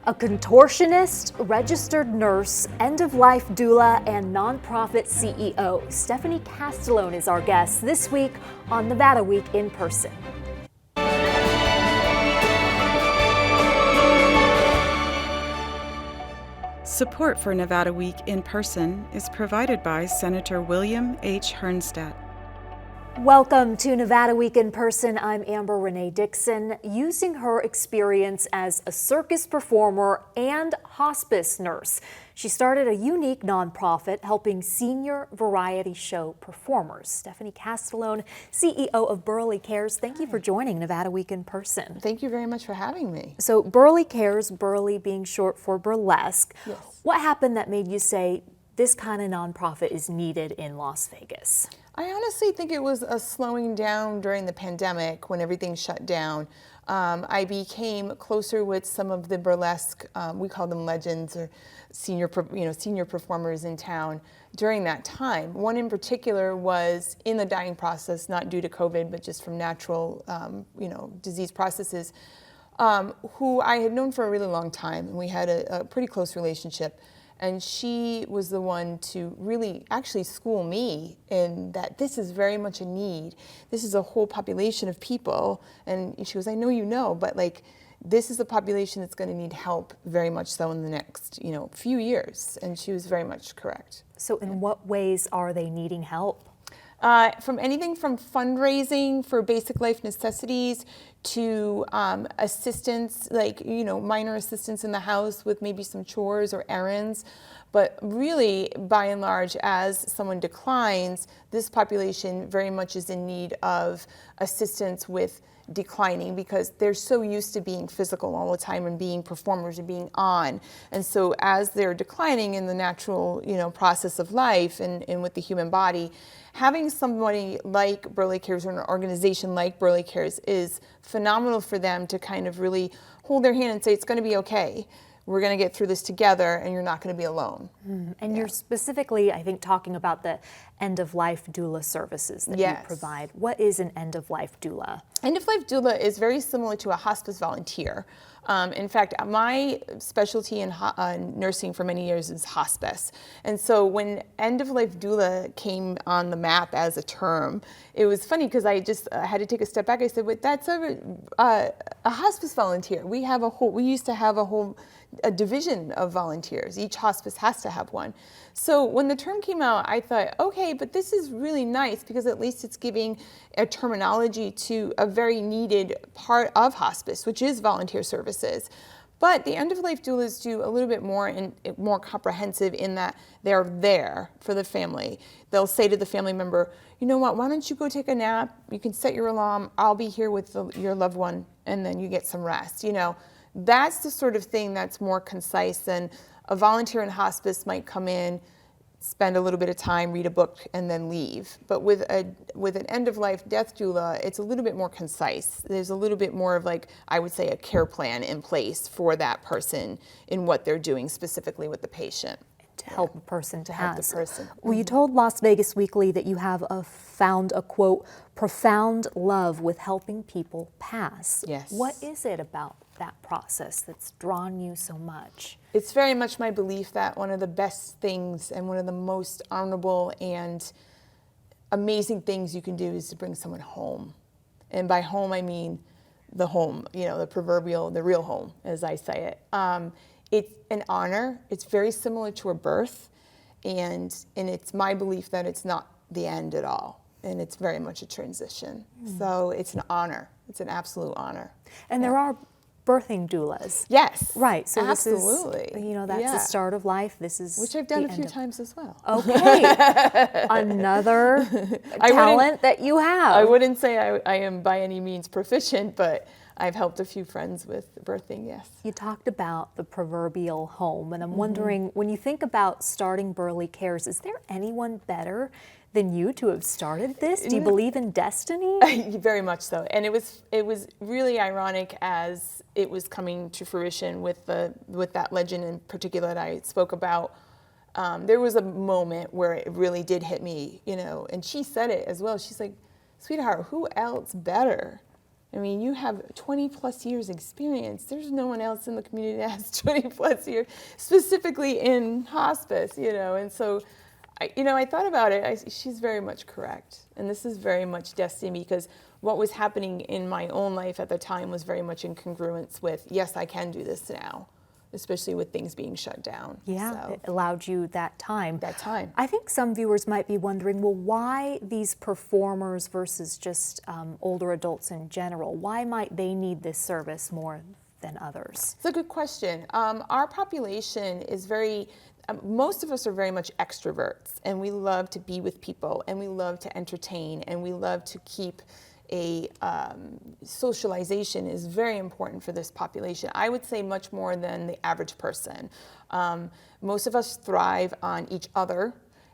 A contortionist, registered nurse, end-of-life doula, and nonprofit CEO, Stephanie Castellone is our guest this week on Nevada Week in Person. Support for Nevada Week in Person is provided by Senator William H. Hernstat. Welcome to Nevada Week in Person. I'm Amber Renee Dixon. Using her experience as a circus performer and hospice nurse, she started a unique nonprofit helping senior variety show performers. Stephanie Castellone, CEO of Burly Cares, thank you for joining Nevada Week in Person. Thank you very much for having me. So Burly Cares, Burly being short for burlesque. Yes. What happened that made you say this kind of nonprofit is needed in Las Vegas? I honestly think it was a slowing down during the pandemic when everything shut down. I became closer with some of the burlesque, we call them legends or senior performers in town during that time. One in particular was in the dying process, not due to COVID, but just from natural, disease processes, who I had known for a really long time, and we had a pretty close relationship. And she was the one to really actually school me in that this is very much a need. This is a whole population of people. And she goes, I know you know, but like, this is a population that's going to need help very much so in the next, few years. And she was very much correct. So in what ways are they needing help? From anything from fundraising for basic life necessities to assistance, like, minor assistance in the house with maybe some chores or errands. But really, by and large, as someone declines, this population very much is in need of assistance with declining because they're so used to being physical all the time and being performers and being on. And so as they're declining in the natural, process of life and with the human body, having somebody like Burly Cares or an organization like Burly Cares is phenomenal for them to kind of really hold their hand and say, it's going to be okay. We're going to get through this together and you're not going to be alone. And you're specifically, I think, talking about the end-of-life doula services that you provide. What is an end-of-life doula? End-of-life doula is very similar to a hospice volunteer. In fact, my specialty in nursing for many years is hospice. And so when end-of-life doula came on the map as a term, it was funny because I just had to take a step back. I said, wait, that's a hospice volunteer. We used to have a division of volunteers. Each hospice has to have one. So when the term came out, I thought, okay, but this is really nice because at least it's giving a terminology to a very needed part of hospice, which is volunteer services. But the end-of-life doulas do a little bit more and more comprehensive in that they're there for the family. They'll say to the family member, you know what, why don't you go take a nap? You can set your alarm. I'll be here with your loved one, and then you get some rest. That's the sort of thing that's more concise than a volunteer in hospice might come in, spend a little bit of time, read a book, and then leave. But with an end-of-life death doula, it's a little bit more concise. There's a little bit more of, like, I would say, a care plan in place for that person in what they're doing specifically with the patient. To help a person to help the person. Well, you told Las Vegas Weekly that you have found a, quote, profound love with helping people pass. Yes. What is it about that process that's drawn you so much? It's very much my belief that one of the best things and one of the most honorable and amazing things you can do is to bring someone home. And by home, I mean the home, the proverbial, the real home, as I say it. It's an honor. It's very similar to a birth, and it's my belief that it's not the end at all, and it's very much a transition. So it's an honor. It's an absolute honor. And there are birthing doulas. Yes. Right. So absolutely. This is, that's the start of life. This is which I've done a few times as well. Okay. Another talent that you have. I wouldn't say I am by any means proficient, but I've helped a few friends with birthing, yes. You talked about the proverbial home, and I'm wondering, when you think about starting Burly Cares, is there anyone better than you to have started this? Do you believe in destiny? Very much so. And it was really ironic as it was coming to fruition with that legend in particular that I spoke about. There was a moment where it really did hit me, and she said it as well. She's like, sweetheart, who else better I mean, you have 20 plus years experience. There's no one else in the community that has 20 plus years, specifically in hospice, And so, I thought about it. She's very much correct. And this is very much destiny, because what was happening in my own life at the time was very much in congruence with, yes, I can do this now, especially with things being shut down. Yeah, So, it allowed you that time. that time. I think some viewers might be wondering, well, why these performers versus just older adults in general? Why might they need this service more than others? It's a good question. Our population is most of us are very much extroverts, and we love to be with people, and we love to entertain, and we love to keep socialization is very important for this population. I would say much more than the average person. Most of us thrive on each other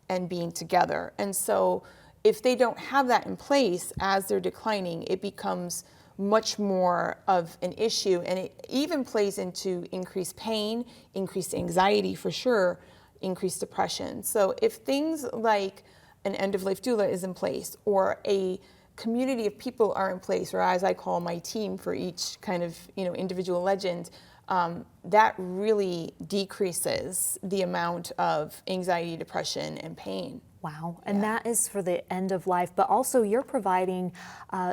and being together. And so if they don't have that in place as they're declining, it becomes much more of an issue. And it even plays into increased pain, increased anxiety for sure, increased depression. So if things like an end-of-life doula is in place, or a community of people are in place, or as I call my team for each kind of individual legend, that really decreases the amount of anxiety, depression, and pain. Wow, and that is for the end of life, but also you're providing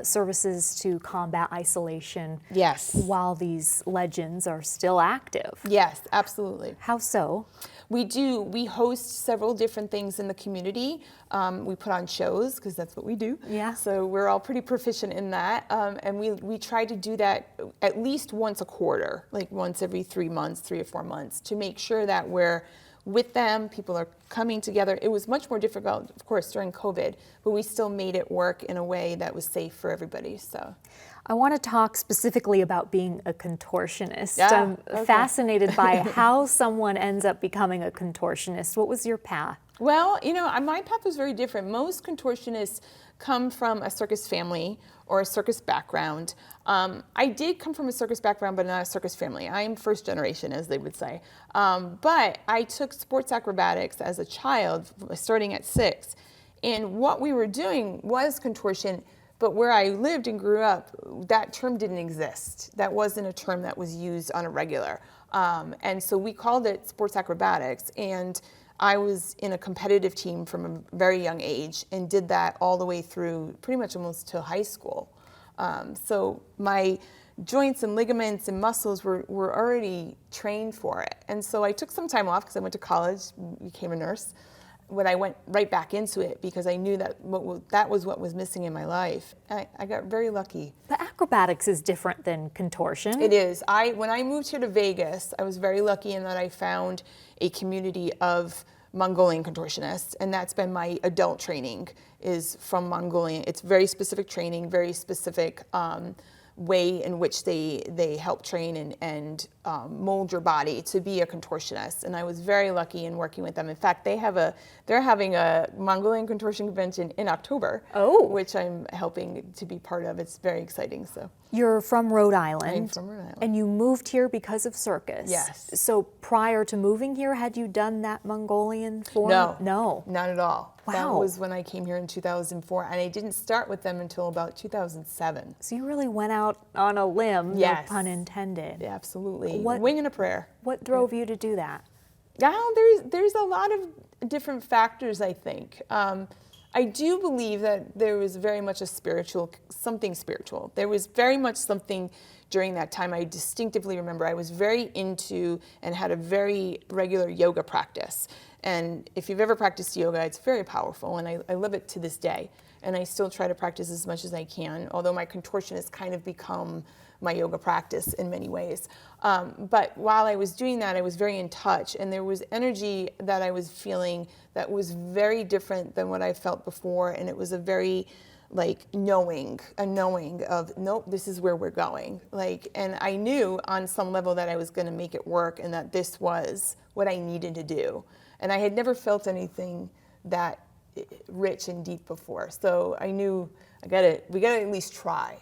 services to combat isolation. Yes. While these legends are still active. Yes, absolutely. How so? We do. We host several different things in the community. We put on shows, because that's what we do. Yeah. So we're all pretty proficient in that. And we try to do that at least once a quarter, like once every 3 months, 3 or 4 months, to make sure that we're with them, people are coming together. It was much more difficult, of course, during COVID, but we still made it work in a way that was safe for everybody. So, I want to talk specifically about being a contortionist. Yeah, I'm fascinated by how someone ends up becoming a contortionist. What was your path? Well, my path was very different. Most contortionists come from a circus family or a circus background. I did come from a circus background, but not a circus family. I am first generation, as they would say. But I took sports acrobatics as a child, starting at 6. And what we were doing was contortion, but where I lived and grew up, that term didn't exist. That wasn't a term that was used on a regular. And so we called it sports acrobatics. And I was in a competitive team from a very young age and did that all the way through pretty much almost to high school. So my joints and ligaments and muscles were already trained for it. And so I took some time off because I went to college, became a nurse. When I went right back into it, because I knew that that was what was missing in my life. And I got very lucky. But acrobatics is different than contortion. It is. When I moved here to Vegas, I was very lucky in that I found a community of Mongolian contortionists, and that's been my adult training, is from Mongolian. It's very specific training, very specific way in which they help train and mold your body to be a contortionist. And I was very lucky in working with them. In fact, they're having a Mongolian contortion convention in October, which I'm helping to be part of. It's very exciting. So you're from Rhode Island. I'm from Rhode Island. And you moved here because of circus. Yes. So prior to moving here, had you done that Mongolian form? No, not at all. Wow. That was when I came here in 2004, and I didn't start with them until about 2007. So you really went out on a limb, Yes. no pun intended. Yeah, absolutely. Wing and a prayer. What drove you to do that? There's a lot of different factors, I think. I do believe that there was very much something spiritual. There was very much something during that time. I distinctively remember I was very into and had a very regular yoga practice. And if you've ever practiced yoga, it's very powerful, and I love it to this day. And I still try to practice as much as I can, although my contortion has kind of become my yoga practice in many ways. But while I was doing that, I was very in touch, and there was energy that I was feeling that was very different than what I felt before, and it was a very knowing of, nope, this is where we're going. And I knew on some level that I was going to make it work, and that this was what I needed to do. And I had never felt anything that rich and deep before, so I knew we got to at least try.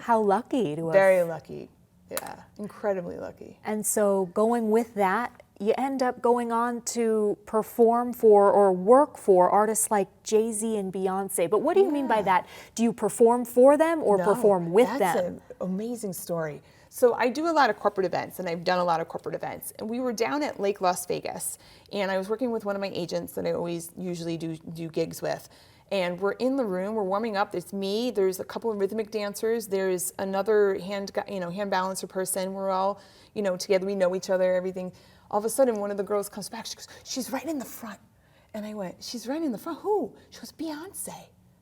How lucky to have. Very lucky. Yeah, incredibly lucky. And so going with that, you end up going on to perform for or work for artists like Jay-Z and Beyonce. But what do you mean by that? Do you perform for them or perform with them? That's an amazing story. So I do a lot of corporate events, and I've done a lot of corporate events. And we were down at Lake Las Vegas, and I was working with one of my agents that I usually do gigs with. And we're in the room, we're warming up. There's me, there's a couple of rhythmic dancers, there's another hand balancer person. We're all, together, we know each other, everything. All of a sudden, one of the girls comes back, she goes, she's right in the front. And I went, she's right in the front, who? She goes, Beyonce.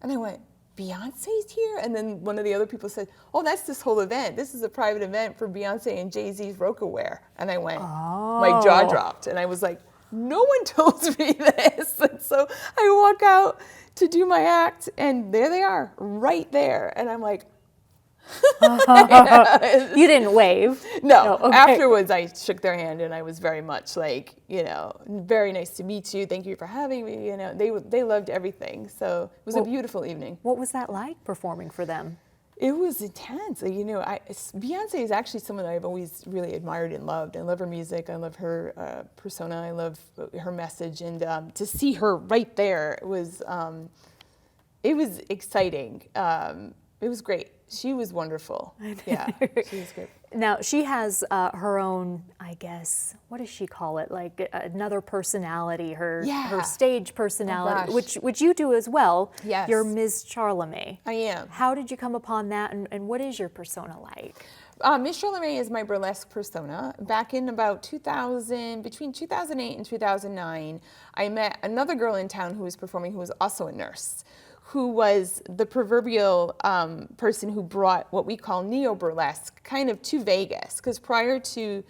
And I went, Beyonce's here? And then one of the other people said, oh, that's this whole event. This is a private event for Beyonce and Jay-Z's Roca Wear. And I went, my jaw dropped. And I was like, no one told me this. And so I walk out to do my act, and there they are, right there. And I'm like, you didn't wave? No. Okay. Afterwards, I shook their hand, and I was very much like, very nice to meet you. Thank you for having me. They loved everything. So it was a beautiful evening. What was that like performing for them? It was intense. Beyonce is actually someone I've always really admired and loved. I love her music. I love her persona. I love her message. And to see her right there was exciting. It was great. She was wonderful. Yeah, she was great. Now, she has her own, I guess, what does she call it? Like another personality, her stage personality, which you do as well. Yes. You're Ms. Charlemagne. I am. How did you come upon that, and what is your persona like? Ms. Charlemagne is my burlesque persona. Back in about between 2008 and 2009, I met another girl in town who was performing who was also a nurse, who was the proverbial person who brought what we call neo-burlesque kind of to Vegas. Because prior to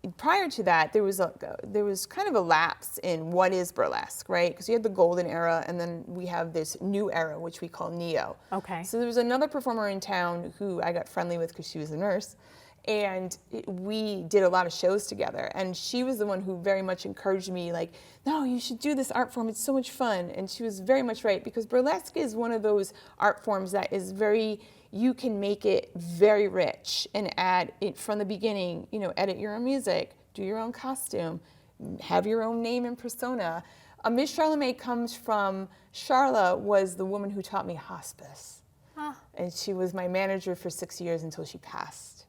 that, there was kind of a lapse in what is burlesque, right? Because you had the golden era, and then we have this new era, which we call neo. Okay. So there was another performer in town who I got friendly with because she was a nurse, and we did a lot of shows together. And she was the one who very much encouraged me, like, no, you should do this art form. It's so much fun. And she was very much right, because burlesque is one of those art forms that is you can make it very rich and add it from the beginning, edit your own music, do your own costume, have your own name and persona. Miss Charlemagne comes from, Charla was the woman who taught me hospice. And she was my manager for 6 years until she passed.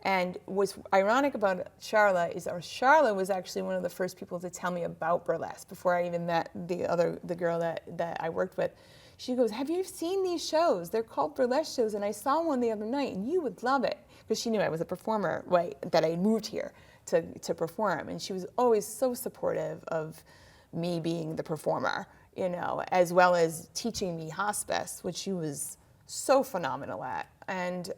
And what's ironic about Charla is Charla was actually one of the first people to tell me about burlesque before I even met the girl that I worked with. She goes, have you seen these shows? They're called burlesque shows, and I saw one the other night, and you would love it. Because she knew I was a performer, right, that I moved here to perform. And she was always so supportive of me being the performer, as well as teaching me hospice, which she was so phenomenal at. And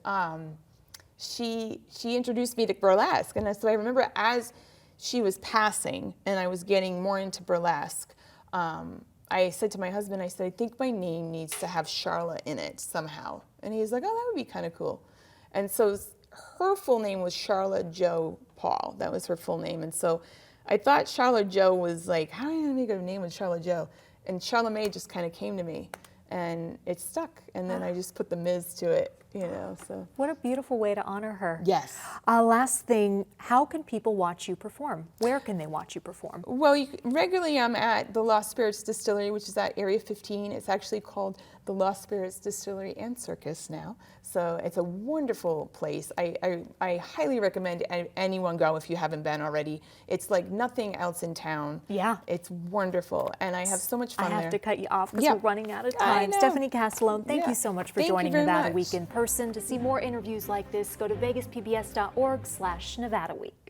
she introduced me to burlesque. And so I remember as she was passing and I was getting more into burlesque, I said to my husband, I said, I think my name needs to have Charla in it somehow. And he's like, oh, that would be kind of cool. And so her full name was Charla Jo Paul. That was her full name. And so I thought Charla Jo was like, how am I going to make a name with Charla Jo? And Charlemagne just kind of came to me. And it stuck. And then I just put the Ms. to it, so. What a beautiful way to honor her. Yes. Last thing, how can people watch you perform? Where can they watch you perform? Well, regularly I'm at the Lost Spirits Distillery, which is at Area 15. It's actually called the Lost Spirits Distillery and Circus now. So it's a wonderful place. I highly recommend anyone go if you haven't been already. It's like nothing else in town. Yeah. It's wonderful, and I have so much fun there. I have to cut you off because we're running out of time. Stephanie Castellone, thank you so much for joining Nevada Week in person. To see more interviews like this, go to vegaspbs.org/Nevada Week.